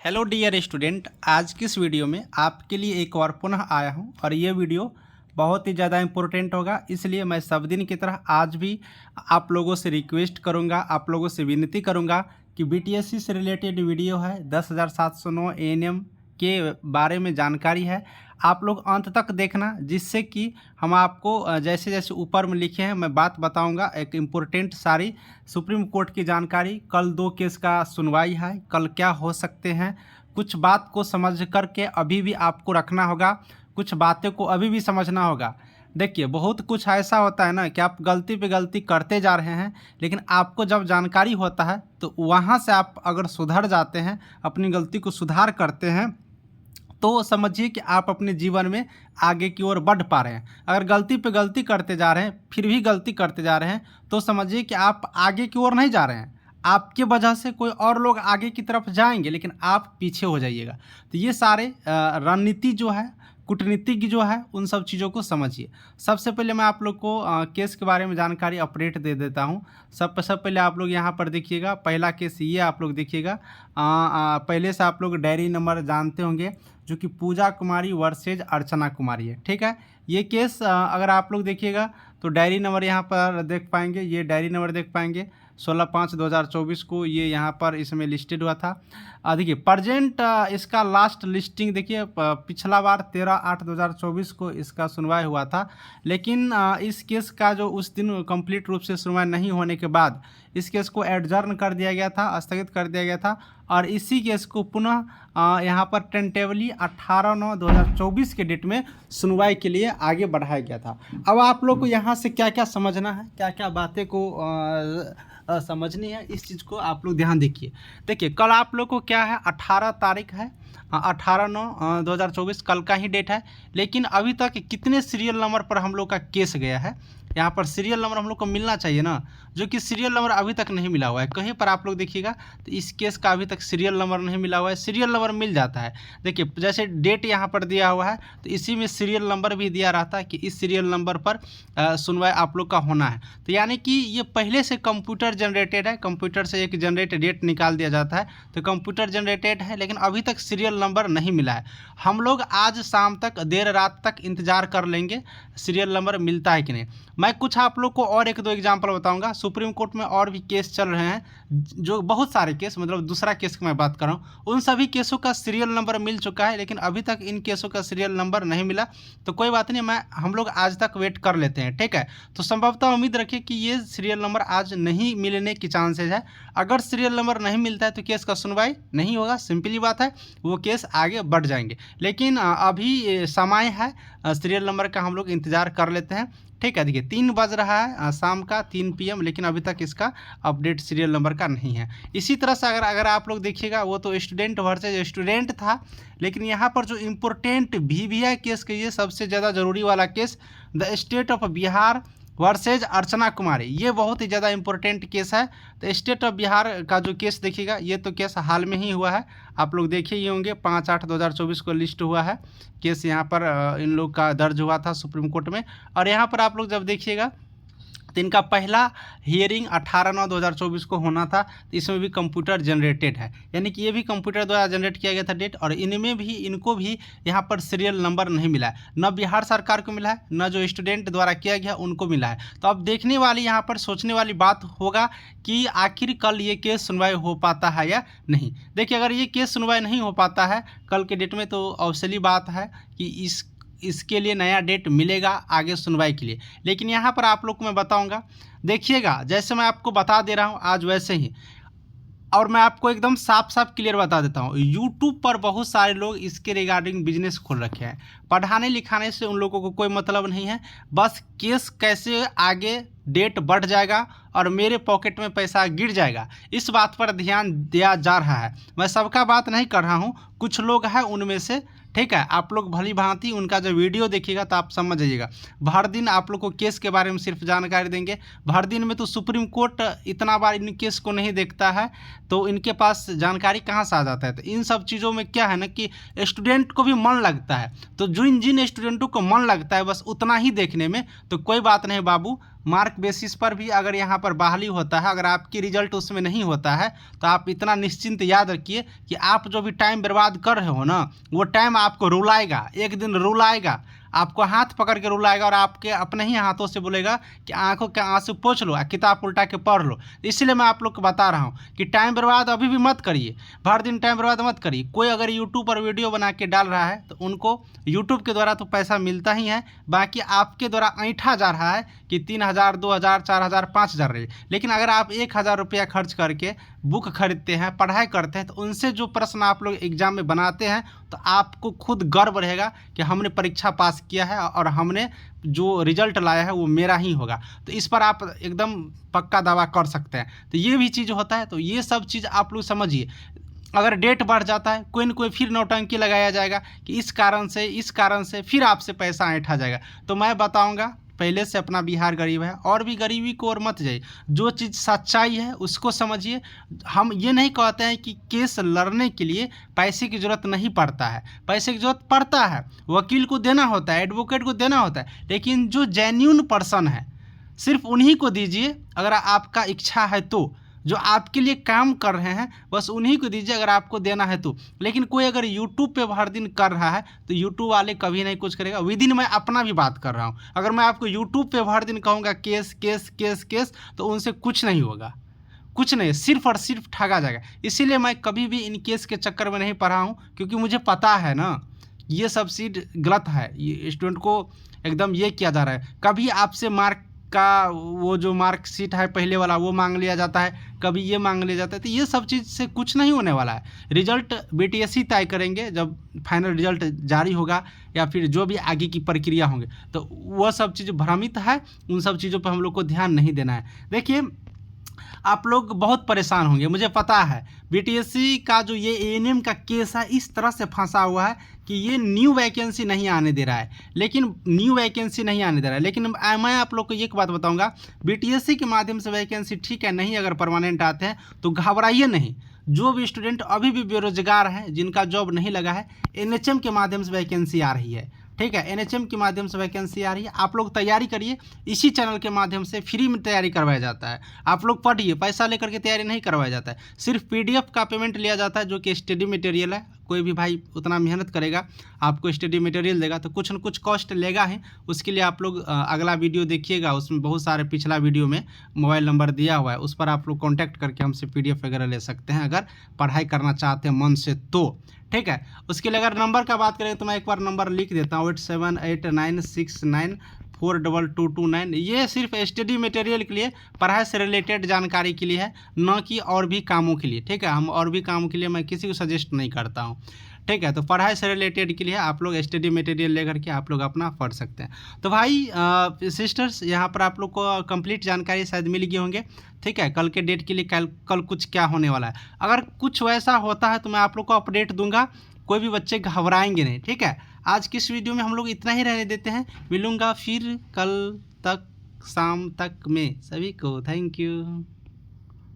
Hello dear student, आज की इस वीडियो में आपके लिए एक और पुनः आया हूं और ये वीडियो बहुत ही ज़्यादा इम्पोर्टेंट होगा। इसलिए मैं सब दिन की तरह आज भी आप लोगों से रिक्वेस्ट करूंगा, आप लोगों से विनती करूंगा कि बीटीएससी से रिलेटेड वीडियो है 10,709 एएनएम के बारे में जानकारी है, आप लोग अंत तक देखना, जिससे कि हम आपको जैसे जैसे ऊपर में लिखे हैं मैं बात बताऊंगा। एक इम्पोर्टेंट सारी सुप्रीम कोर्ट की जानकारी, कल 2 केस का सुनवाई है, कल क्या हो सकते हैं, कुछ बात को समझ करके अभी भी आपको रखना होगा, कुछ बातें को अभी भी समझना होगा। देखिए, बहुत कुछ ऐसा होता है ना कि आप गलती पे गलती करते जा रहे हैं, लेकिन आपको जब जानकारी होता है तो वहाँ से आप अगर सुधर जाते हैं, अपनी गलती को सुधार करते हैं, तो समझिए कि आप अपने जीवन में आगे की ओर बढ़ पा रहे हैं। अगर गलती पे गलती करते जा रहे हैं, फिर भी गलती करते जा रहे हैं, तो समझिए कि आप आगे की ओर नहीं जा रहे हैं। आपके वजह से कोई और लोग आगे की तरफ जाएंगे, लेकिन आप पीछे हो जाइएगा। तो ये सारे रणनीति जो है, कूटनीतिज्ञ जो है, उन सब चीज़ों को समझिए। सबसे पहले मैं आप लोग को केस के बारे में जानकारी अपडेट दे देता हूँ। सबसे पहले आप लोग यहाँ पर देखिएगा, पहला केस ये आप लोग देखिएगा। पहले से आप लोग डायरी नंबर जानते होंगे, जो कि पूजा कुमारी वर्सेज अर्चना कुमारी है। ठीक है, ये केस अगर आप लोग देखिएगा तो डायरी नंबर यहाँ पर देख पाएंगे, ये डायरी नंबर देख पाएंगे 16/5/2024 को ये यहाँ पर इसमें लिस्टेड हुआ था। देखिए प्रजेंट इसका लास्ट लिस्टिंग देखिए, पिछला बार 13/8/2024 को इसका सुनवाई हुआ था, लेकिन इस केस का जो उस दिन कंप्लीट रूप से सुनवाई नहीं होने के बाद इस केस को एडजर्न कर दिया गया था, स्थगित कर दिया गया था, और इसी केस को पुनः यहाँ पर टेंटेवली 18/9/2024 के डेट में सुनवाई के लिए आगे बढ़ाया गया था। अब आप लोग को यहाँ से क्या क्या समझना है, क्या क्या बातें को समझनी है, इस चीज़ को आप लोग ध्यान देखिए। देखिए, कल आप लोग को क्या है, 18 तारीख है, 18/9/2024 कल का ही डेट है, लेकिन अभी तक कितने सीरियल नंबर पर हम लोग का केस गया है। यहाँ पर सीरियल नंबर हम लोग को मिलना चाहिए ना, जो कि सीरियल नंबर अभी तक नहीं मिला हुआ है। कहीं पर आप लोग देखिएगा तो इस केस का अभी तक सीरियल नंबर नहीं मिला हुआ है। सीरियल नंबर मिल जाता है, देखिए जैसे डेट यहाँ पर दिया हुआ है तो इसी में सीरियल नंबर भी दिया रहता है कि इस सीरियल नंबर पर सुनवाई आप लोग का होना है। तो यानी कि ये पहले से कंप्यूटर जनरेटेड है, कंप्यूटर से एक जनरेट डेट निकाल दिया जाता है, तो कंप्यूटर जनरेटेड है, लेकिन अभी तक सीरियल नंबर नहीं मिला है। हम लोग आज शाम तक, देर रात तक इंतजार कर लेंगे सीरियल नंबर मिलता है कि नहीं। मैं कुछ आप लोग को और 1-2 एग्जाम्पल बताऊंगा। सुप्रीम कोर्ट में और भी केस चल रहे हैं, जो बहुत सारे केस, मतलब दूसरा केस की मैं बात कर रहा हूँ, उन सभी केसों का सीरियल नंबर मिल चुका है, लेकिन अभी तक इन केसों का सीरियल नंबर नहीं मिला। तो कोई बात नहीं, हम लोग आज तक वेट कर लेते हैं, ठीक है। तो संभवतः उम्मीद रखिए कि ये सीरियल नंबर आज नहीं मिलने की चांसेज है। अगर सीरियल नंबर नहीं मिलता है तो केस का सुनवाई नहीं होगा, सिंपली बात है, वो केस आगे बढ़ जाएंगे। लेकिन अभी समय है, सीरियल नंबर का हम लोग इंतज़ार कर लेते हैं, ठीक है। देखिए 3 बज रहा है शाम का 3 PM, लेकिन अभी तक इसका अपडेट सीरियल नंबर का नहीं है। इसी तरह से अगर आप लोग देखिएगा, वो तो स्टूडेंट वर्सेज स्टूडेंट था, लेकिन यहाँ पर जो इम्पोर्टेंट VVI केस के, ये सबसे ज़्यादा ज़रूरी वाला case, the state of Bihar versus Archana Kumari, ये बहुत ही ज़्यादा इंपॉर्टेंट केस है। तो स्टेट ऑफ बिहार का जो केस देखिएगा, ये तो केस हाल में ही हुआ है, आप लोग देखे ही होंगे, 5/8/2024 को लिस्ट हुआ है केस, यहाँ पर इन लोग का दर्ज हुआ था सुप्रीम कोर्ट में। और यहाँ पर आप लोग जब देखिएगा तो इनका पहला हियरिंग 18/9/2024 को होना था, तो इसमें भी कंप्यूटर जनरेटेड है, यानी कि ये भी कंप्यूटर द्वारा जनरेट किया गया था डेट, और इनमें भी इनको भी यहाँ पर सीरियल नंबर नहीं मिला है, न बिहार सरकार को मिला है, न जो स्टूडेंट द्वारा किया गया उनको मिला है। तो अब देखने वाली, यहाँ पर सोचने वाली बात होगा कि आखिर कल ये केस सुनवाई हो पाता है या नहीं। देखिए, अगर ये केस सुनवाई नहीं हो पाता है कल के डेट में, तो ऑब्वियसली बात है कि इसके लिए नया डेट मिलेगा आगे सुनवाई के लिए। लेकिन यहाँ पर आप लोग को मैं बताऊंगा, देखिएगा जैसे मैं आपको बता दे रहा हूँ आज वैसे ही, और मैं आपको एकदम साफ साफ क्लियर बता देता हूँ, यूट्यूब पर बहुत सारे लोग इसके रिगार्डिंग बिजनेस खोल रखे हैं। पढ़ाने लिखाने से उन लोगों को कोई मतलब नहीं है, बस केस कैसे आगे डेट बढ़ जाएगा और मेरे पॉकेट में पैसा गिर जाएगा, इस बात पर ध्यान दिया जा रहा है। मैं सबका बात नहीं कर रहा हूँ, कुछ लोग हैं उनमें से, ठीक है। आप लोग भली भांति उनका जो वीडियो देखिएगा तो आप समझ जाइएगा। भर दिन आप लोग को केस के बारे में सिर्फ जानकारी देंगे, भर दिन में तो सुप्रीम कोर्ट इतना बार इन केस को नहीं देखता है, तो इनके पास जानकारी कहाँ से आ जाता है। तो इन सब चीज़ों में क्या है ना कि स्टूडेंट को भी मन लगता है, तो जिन स्टूडेंटों को मन लगता है बस उतना ही देखने में, तो कोई बात नहीं बाबू, मार्क बेसिस पर भी अगर यहाँ पर बहाली होता है, अगर आपकी रिजल्ट उसमें नहीं होता है तो आप इतना निश्चिंत याद रखिए कि आप जो भी टाइम बर्बाद कर रहे हो ना, वो टाइम आपको रुलाएगा, एक दिन रुलाएगा, आपको हाथ पकड़ के रुलाएगा और आपके अपने ही हाथों से बोलेगा कि आंखों के आंसू पोंछ लो, किताब उल्टा के पढ़ लो। इसलिए मैं आप लोग को बता रहा हूँ कि टाइम बर्बाद अभी भी मत करिए, भर दिन टाइम बर्बाद मत करिए। कोई अगर यूट्यूब पर वीडियो बना के डाल रहा है तो उनको यूट्यूब के द्वारा तो पैसा मिलता ही है, बाकी आपके द्वारा ऐंठा जा रहा है कि 3000, 2000, 4000, 5000 रहे। लेकिन अगर आप 1000 रुपया खर्च करके बुक खरीदते हैं, पढ़ाई करते हैं, तो उनसे जो प्रश्न आप लोग एग्जाम में बनाते हैं तो आपको खुद गर्व रहेगा कि हमने परीक्षा पास किया है और हमने जो रिजल्ट लाया है वो मेरा ही होगा। तो इस पर आप एकदम पक्का दावा कर सकते हैं। तो ये भी चीज़ होता है, तो ये सब चीज़ आप लोग समझिए। अगर डेट बढ़ जाता है, कोई न कोई फिर नौटंकी लगाया जाएगा कि इस कारण से फिर आपसे पैसा ऐंठा जाएगा। तो मैं बताऊंगा, पहले से अपना बिहार गरीब है और भी गरीबी को और मत जाइए। जो चीज़ सच्चाई है उसको समझिए। हम ये नहीं कहते हैं कि केस लड़ने के लिए पैसे की ज़रूरत नहीं पड़ता है, पैसे की ज़रूरत पड़ता है, वकील को देना होता है, एडवोकेट को देना होता है, लेकिन जो जेन्युइन पर्सन है सिर्फ उन्हीं को दीजिए अगर आपका इच्छा है तो। जो आपके लिए काम कर रहे हैं बस उन्हीं को दीजिए अगर आपको देना है तो। लेकिन कोई अगर यूट्यूब पे हर दिन कर रहा है तो यूट्यूब वाले कभी नहीं कुछ करेगा। विदिन मैं अपना भी बात कर रहा हूँ, अगर मैं आपको यूट्यूब पे हर दिन कहूँगा केस केस केस केस तो उनसे कुछ नहीं होगा, कुछ नहीं, सिर्फ और सिर्फ ठगा जाएगा। इसीलिए मैं कभी भी इन केस के चक्कर में नहीं पड़ा हूँ, क्योंकि मुझे पता है ना ये सब चीज़ गलत है, ये स्टूडेंट को एकदम ये किया जा रहा है। कभी आपसे मार्क का वो जो मार्कशीट है पहले वाला वो मांग लिया जाता है, कभी ये मांग लिया जाता है, तो ये सब चीज़ से कुछ नहीं होने वाला है। रिजल्ट बीटीएससी तय करेंगे जब फाइनल रिजल्ट जारी होगा या फिर जो भी आगे की प्रक्रिया होंगे, तो वह सब चीज़ भ्रमित है, उन सब चीज़ों पर हम लोग को ध्यान नहीं देना है। देखिए आप लोग बहुत परेशान होंगे, मुझे पता है। बीटीएससी का जो ये एएनएम का केस है इस तरह से फंसा हुआ है कि ये न्यू वैकेंसी नहीं आने दे रहा है, लेकिन मैं आप लोग को एक बात बताऊंगा, बीटीएससी के माध्यम से वैकेंसी ठीक है, नहीं अगर परमानेंट आते हैं तो घबराइए नहीं। जो भी स्टूडेंट अभी भी बेरोजगार हैं, जिनका जॉब नहीं लगा है, एनएचएम के माध्यम से वैकेंसी आ रही है, ठीक है, एनएचएम के माध्यम से वैकेंसी आ रही है। आप लोग तैयारी करिए, इसी चैनल के माध्यम से फ्री में तैयारी करवाया जाता है। आप लोग पढ़िए, पैसा लेकर के तैयारी नहीं करवाया जाता है, सिर्फ पीडीएफ का पेमेंट लिया जाता है जो कि स्टडी मटेरियल है। कोई भी भाई उतना मेहनत करेगा आपको स्टडी मटेरियल देगा तो कुछ न कुछ कॉस्ट लेगा ही। उसके लिए आप लोग अगला वीडियो देखिएगा, उसमें बहुत सारे पिछला वीडियो में मोबाइल नंबर दिया हुआ है, उस पर आप लोग कॉन्टैक्ट करके हमसे पीडीएफ वगैरह ले सकते हैं अगर पढ़ाई करना चाहते हैं मन से तो, ठीक है। उसके लिए अगर नंबर का बात करें तो मैं एक बार नंबर लिख देता हूँ, 8789694229। ये सिर्फ स्टडी मटेरियल के लिए, पढ़ाई से रिलेटेड जानकारी के लिए है, न कि और भी कामों के लिए, ठीक है। हम और भी कामों के लिए मैं किसी को सजेस्ट नहीं करता हूँ, ठीक है। तो पढ़ाई से रिलेटेड के लिए आप लोग स्टडी मटेरियल लेकर के आप लोग अपना पढ़ सकते हैं। तो भाई सिस्टर्स, यहाँ पर आप लोग को कंप्लीट जानकारी शायद मिल गई होंगे, ठीक है। कल के डेट के लिए कल कुछ क्या होने वाला है, अगर कुछ वैसा होता है तो मैं आप लोग को अपडेट दूंगा, कोई भी बच्चे घबराएंगे नहीं, ठीक है। आज की इस वीडियो में हम लोग इतना ही रहने देते हैं, मिलूंगा फिर कल तक शाम तक में। सभी को थैंक यू।